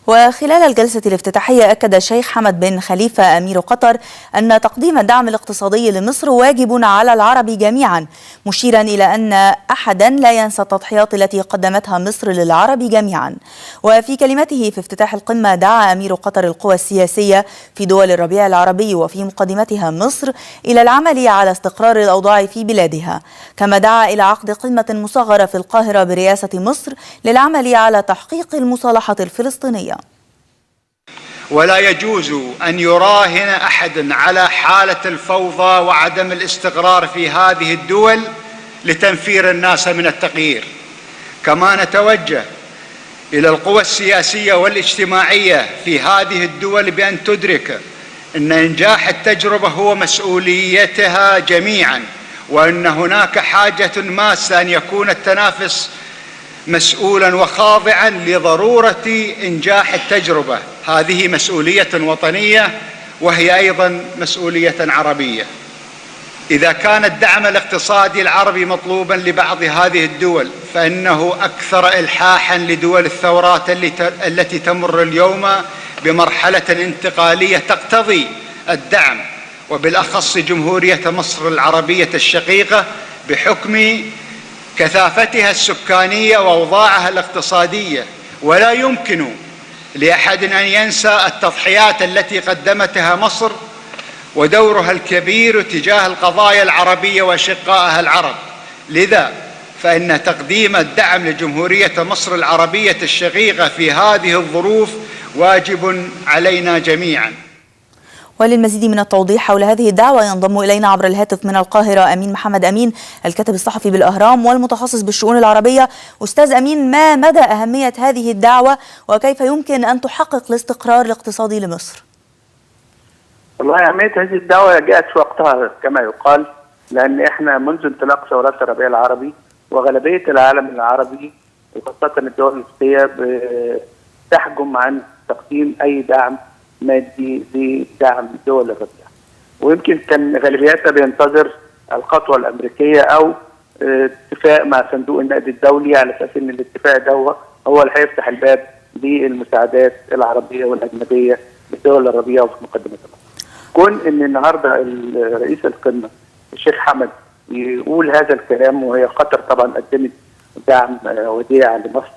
وخلال الجلسة الافتتاحية أكد الشيخ حمد بن خليفة أمير قطر أن تقديم الدعم الاقتصادي لمصر واجب على العرب جميعا، مشيرا إلى أن أحدا لا ينسى التضحيات التي قدمتها مصر للعرب جميعا. وفي كلمته في افتتاح القمة دعا أمير قطر القوى السياسية في دول الربيع العربي وفي مقدمتها مصر إلى العمل على استقرار الأوضاع في بلادها، كما دعا إلى عقد قمة مصغرة في القاهرة برئاسة مصر للعمل على تحقيق المصالحة الفلسطينية. ولا يجوز أن يراهن أحد على حالة الفوضى وعدم الاستقرار في هذه الدول لتنفير الناس من التغيير. كما نتوجه إلى القوى السياسية والاجتماعية في هذه الدول بأن تدرك أن إنجاح التجربة هو مسؤوليتها جميعا، وأن هناك حاجة ماسة أن يكون التنافس مسؤولا وخاضعا لضرورة إنجاح التجربة. هذه مسؤولية وطنية وهي أيضا مسؤولية عربية. إذا كان الدعم الاقتصادي العربي مطلوبا لبعض هذه الدول، فإنه أكثر إلحاحا لدول الثورات التي تمر اليوم بمرحلة انتقالية تقتضي الدعم، وبالأخص جمهورية مصر العربية الشقيقة بحكم كثافتها السكانية وأوضاعها الاقتصادية. ولا يمكن لأحد أن ينسى التضحيات التي قدمتها مصر ودورها الكبير تجاه القضايا العربية وأشقائها العرب. لذا فإن تقديم الدعم لجمهورية مصر العربية الشقيقة في هذه الظروف واجب علينا جميعا. وللمزيد من التوضيح حول هذه الدعوة ينضم إلينا عبر الهاتف من القاهرة أمين محمد أمين، الكاتب الصحفي بالأهرام والمتخصص بالشؤون العربية. أستاذ أمين، ما مدى أهمية هذه الدعوة وكيف يمكن أن تحقق الاستقرار الاقتصادي لمصر؟ والله أهمية هذه الدعوة جاءت في وقتها كما يقال، لأن إحنا منذ انطلاق ثورات الربيع العربي وغالبية العالم العربي وخاصة الدول الأوروبية تحجم عن تقديم أي دعم مادي لدعم دول الربيع، ويمكن كان غالبيتها بينتظر الخطوة الأمريكية أو اتفاق مع صندوق النقد الدولي على أساس أن الاتفاق ده هو اللي هيفتح الباب للمساعدات العربية والأجنبية للدول الربيع وفي مقدمتها. كون أن النهارده رئيس القمة الشيخ حمد يقول هذا الكلام، وهي قطر طبعا قدمت دعم وديع لمصر،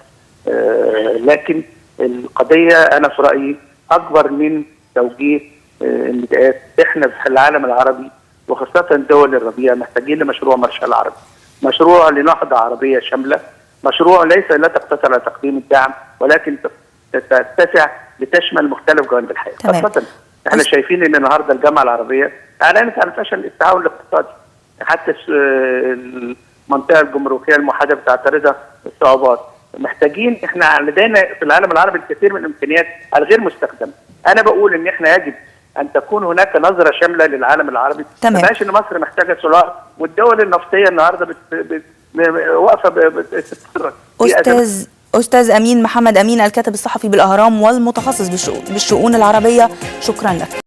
لكن القضية أنا في رأيي أكبر من توجيه النداءات. إحنا في العالم العربي وخاصة دول الربيع محتاجين لمشروع مارشال عربي، مشروع لنهضة عربية شاملة، مشروع ليس لا تقتصر على تقديم الدعم ولكن تتسع لتشمل مختلف جوانب الحياة. خاصة احنا شايفين ان النهارده الجامعة العربية اعلنت عن فشل التعاون الاقتصادي، حتى المنطقة الجمركية الموحدة بتعترضها الصعوبات. محتاجين، احنا لدينا في العالم العربي الكثير من الامكانيات الغير مستخدمه. انا بقول ان احنا يجب ان تكون هناك نظره شامله للعالم العربي، ما بقاش ان مصر محتاجه سولار والدول النفطيه النهارده واقفه استاذ امين محمد امين، الكاتب الصحفي بالاهرام والمتخصص بالشؤون العربيه، شكرا لك.